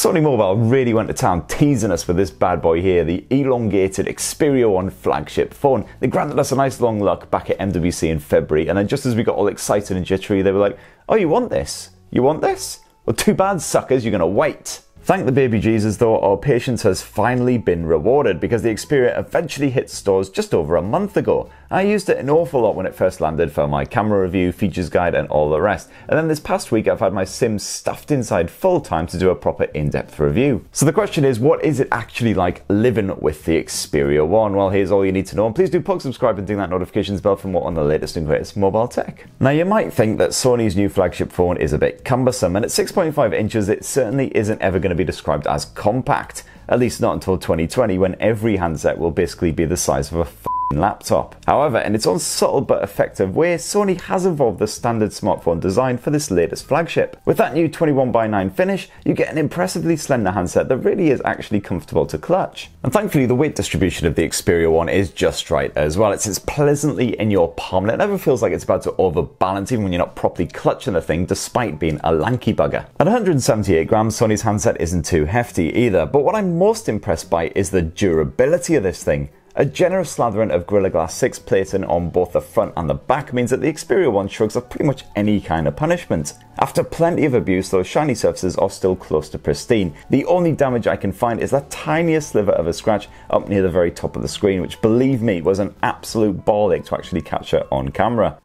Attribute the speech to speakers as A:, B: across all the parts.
A: Sony Mobile really went to town teasing us with this bad boy here, the elongated Xperia 1 flagship phone. They granted us a nice long look back at MWC in February, and then just as we got all excited and jittery, they were like, oh, you want this? You want this? Well, too bad, suckers, you're gonna wait. Thank the baby Jesus though, our patience has finally been rewarded because the Xperia eventually hit stores just over a month ago. I used it an awful lot when it first landed for my camera review, features guide and all the rest. And then this past week I've had my sim stuffed inside full time to do a proper in-depth review. So the question is, what is it actually like living with the Xperia 1? Well, here's all you need to know. And please do plug subscribe and ding that notifications bell for more on the latest and greatest mobile tech. Now you might think that Sony's new flagship phone is a bit cumbersome, and at 6.5 inches it certainly isn't ever going to be described as compact. At least not until 2020, when every handset will basically be the size of a laptop. However, in its own subtle but effective way, Sony has evolved the standard smartphone design for this latest flagship. With that new 21:9 finish, you get an impressively slender handset that really is actually comfortable to clutch. And thankfully, the weight distribution of the Xperia 1 is just right as well. It sits pleasantly in your palm and it never feels like it's about to overbalance even when you're not properly clutching the thing, despite being a lanky bugger. At 178 grams, Sony's handset isn't too hefty either, but what I'm most impressed by is the durability of this thing. A generous slathering of Gorilla Glass 6 plating on both the front and the back means that the Xperia 1 shrugs off pretty much any kind of punishment. After plenty of abuse, those shiny surfaces are still close to pristine. The only damage I can find is that tiniest sliver of a scratch up near the very top of the screen, which, believe me, was an absolute ball ache to actually capture on camera.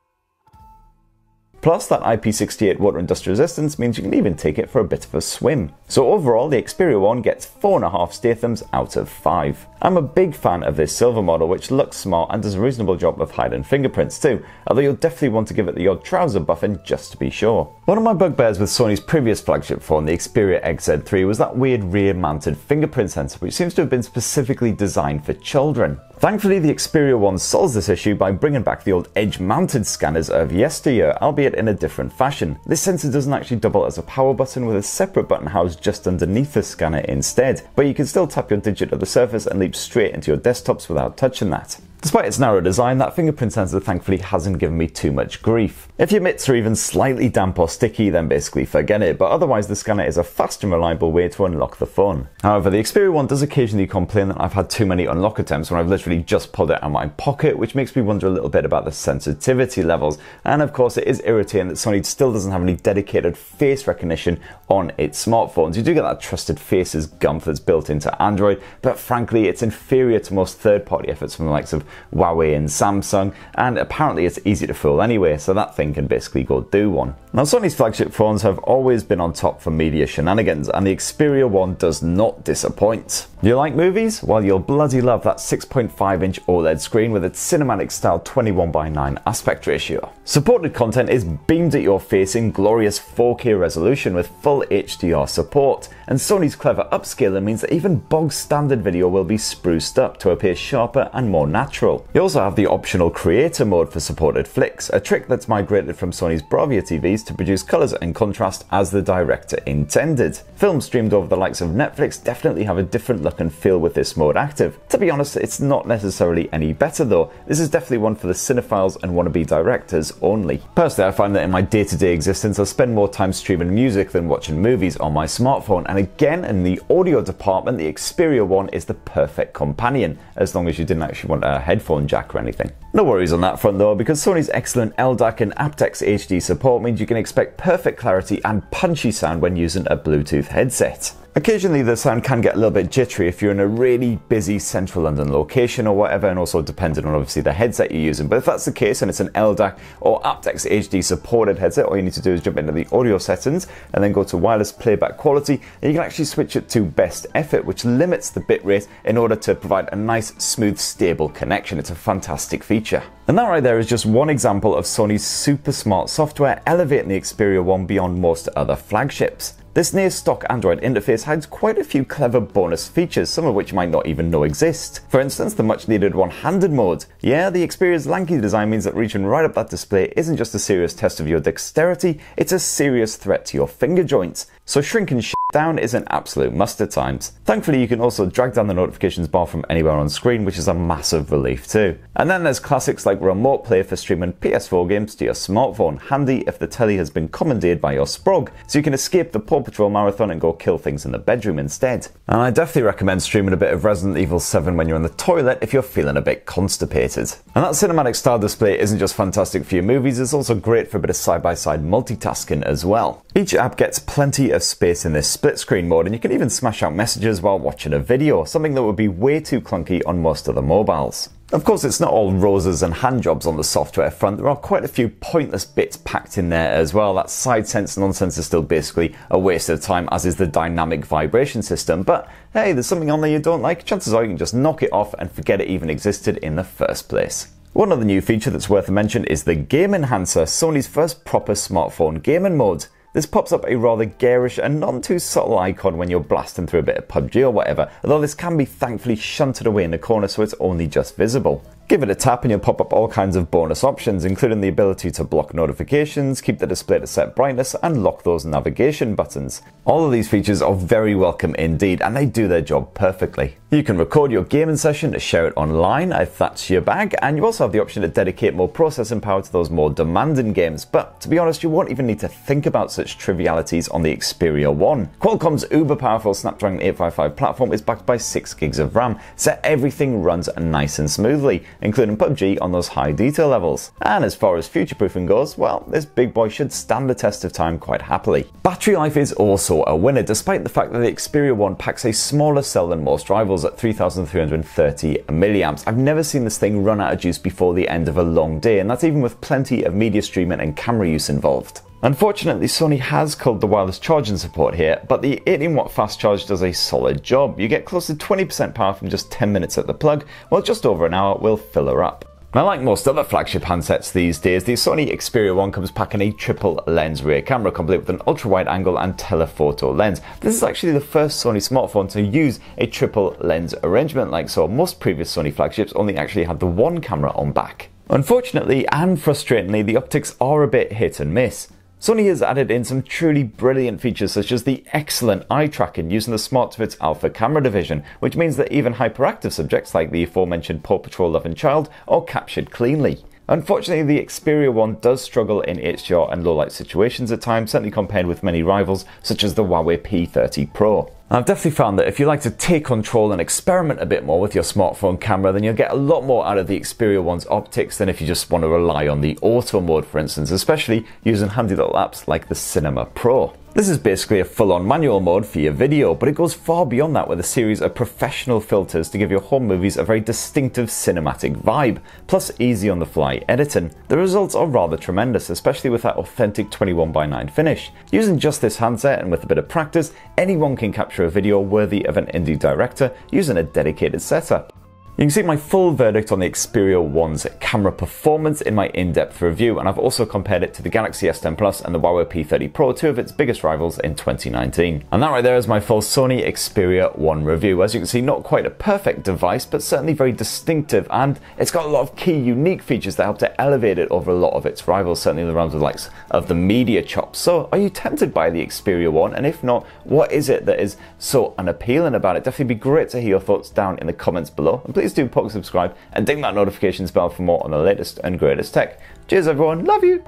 A: Plus, that IP68 water and dust resistance means you can even take it for a bit of a swim. So overall, the Xperia 1 gets 4.5 Stathams out of 5. I'm a big fan of this silver model, which looks smart and does a reasonable job of hiding fingerprints too, although you'll definitely want to give it the odd trouser buffing just to be sure. One of my bugbears with Sony's previous flagship phone, the Xperia XZ3, was that weird rear-mounted fingerprint sensor, which seems to have been specifically designed for children. Thankfully, the Xperia 1 solves this issue by bringing back the old edge-mounted scanners of yesteryear, albeit in a different fashion. This sensor doesn't actually double as a power button, with a separate button housed just underneath the scanner instead, but you can still tap your digit at the surface and leap straight into your desktops without touching that. Despite its narrow design, that fingerprint sensor thankfully hasn't given me too much grief. If your mitts are even slightly damp or sticky, then basically forget it, but otherwise the scanner is a fast and reliable way to unlock the phone. However, the Xperia 1 does occasionally complain that I've had too many unlock attempts when I've literally just pulled it out of my pocket, which makes me wonder a little bit about the sensitivity levels. And of course, it is irritating that Sony still doesn't have any dedicated face recognition on its smartphones. You do get that trusted faces gump that's built into Android, but frankly, it's inferior to most third-party efforts from the likes of Huawei and Samsung, and apparently it's easy to fool anyway, so that thing can basically go do one. Now, Sony's flagship phones have always been on top for media shenanigans, and the Xperia 1 does not disappoint. Do you like movies? Well, you'll bloody love that 6.5-inch OLED screen with its cinematic style 21:9 aspect ratio. Supported content is beamed at your face in glorious 4K resolution with full HDR support, and Sony's clever upscaling means that even bog standard video will be spruced up to appear sharper and more natural. You also have the optional creator mode for supported flicks, a trick that's migrated from Sony's Bravia TVs to produce colours and contrast as the director intended. Films streamed over the likes of Netflix definitely have a different look and feel with this mode active. To be honest, it's not necessarily any better though. This is definitely one for the cinephiles and wannabe directors only. Personally, I find that in my day-to-day existence I spend more time streaming music than watching movies on my smartphone, and again, in the audio department, the Xperia 1 is the perfect companion, as long as you didn't actually want a headphone jack or anything. No worries on that front though, because Sony's excellent LDAC and aptX HD support means you can expect perfect clarity and punchy sound when using a Bluetooth headset. Occasionally the sound can get a little bit jittery if you're in a really busy central London location or whatever, and also depending on obviously the headset you're using. But if that's the case and it's an LDAC or aptX HD supported headset, all you need to do is jump into the audio settings and then go to wireless playback quality, and you can actually switch it to best effort, which limits the bitrate in order to provide a nice, smooth, stable connection. It's a fantastic feature. And that right there is just one example of Sony's super smart software elevating the Xperia 1 beyond most other flagships. This near stock Android interface hides quite a few clever bonus features, some of which you might not even know exist. For instance, the much needed one-handed mode. Yeah, the Xperia's lanky design means that reaching right up that display isn't just a serious test of your dexterity, it's a serious threat to your finger joints. So shrink and down is an absolute must at times. Thankfully, you can also drag down the notifications bar from anywhere on screen, which is a massive relief too. And then there's classics like remote play for streaming PS4 games to your smartphone, handy if the telly has been commandeered by your sprog, so you can escape the Paw Patrol marathon and go kill things in the bedroom instead. And I definitely recommend streaming a bit of Resident Evil 7 when you're in the toilet if you're feeling a bit constipated. And that cinematic style display isn't just fantastic for your movies, it's also great for a bit of side-by-side multitasking as well. Each app gets plenty of space in this split screen mode, and you can even smash out messages while watching a video, something that would be way too clunky on most other mobiles. Of course, it's not all roses and hand jobs on the software front. There are quite a few pointless bits packed in there as well. That side sense nonsense is still basically a waste of time, as is the dynamic vibration system. But hey, there's something on there you don't like, chances are you can just knock it off and forget it even existed in the first place. One other new feature that's worth a mention is the Game Enhancer, Sony's first proper smartphone gaming mode. This pops up a rather garish and not too subtle icon when you're blasting through a bit of PubG or whatever, although this can be thankfully shunted away in the corner so it's only just visible. Give it a tap and you'll pop up all kinds of bonus options, including the ability to block notifications, keep the display to set brightness, and lock those navigation buttons. All of these features are very welcome indeed, and they do their job perfectly. You can record your gaming session to share it online if that's your bag, and you also have the option to dedicate more processing power to those more demanding games, but to be honest, you won't even need to think about such trivialities on the Xperia 1. Qualcomm's uber powerful Snapdragon 855 platform is backed by 6 gigs of RAM, so everything runs nice and smoothly, including PubG on those high detail levels. And as far as future-proofing goes, well, this big boy should stand the test of time quite happily. Battery life is also a winner, despite the fact that the Xperia 1 packs a smaller cell than most rivals at 3330 milliamps. I've never seen this thing run out of juice before the end of a long day, and that's even with plenty of media streaming and camera use involved. Unfortunately, Sony has culled the wireless charging support here, but the 18-watt fast charge does a solid job. You get close to 20% power from just 10 minutes at the plug, while just over an hour will fill her up. Now, like most other flagship handsets these days, the Sony Xperia 1 comes packing a triple lens rear camera, complete with an ultra-wide angle and telephoto lens. This is actually the first Sony smartphone to use a triple lens arrangement like so. Most previous Sony flagships only actually had the one camera on back. Unfortunately and frustratingly, the optics are a bit hit and miss. Sony has added in some truly brilliant features such as the excellent eye tracking using the SmartFit's Alpha camera division, which means that even hyperactive subjects like the aforementioned Paw Patrol loving child are captured cleanly. Unfortunately, the Xperia 1 does struggle in HDR and low light situations at times, certainly compared with many rivals such as the Huawei P30 Pro. I've definitely found that if you like to take control and experiment a bit more with your smartphone camera, then you'll get a lot more out of the Xperia 1's optics than if you just want to rely on the auto mode, for instance, especially using handy little apps like the Cinema Pro. This is basically a full-on manual mode for your video, but it goes far beyond that with a series of professional filters to give your home movies a very distinctive cinematic vibe, plus easy on-the-fly editing. The results are rather tremendous, especially with that authentic 21:9 finish. Using just this handset and with a bit of practice, anyone can capture a video worthy of an indie director using a dedicated setup. You can see my full verdict on the Xperia 1's camera performance in my in-depth review, and I've also compared it to the Galaxy S10 Plus and the Huawei P30 Pro, two of its biggest rivals in 2019. And that right there is my full Sony Xperia 1 review. As you can see, not quite a perfect device, but certainly very distinctive, and it's got a lot of key unique features that help to elevate it over a lot of its rivals, certainly in the realms of likes of the media chops. So are you tempted by the Xperia 1? And if not, what is it that is so unappealing about it? Definitely be great to hear your thoughts down in the comments below, and please do poke subscribe and ding that notifications bell for more on the latest and greatest tech. Cheers everyone, love you!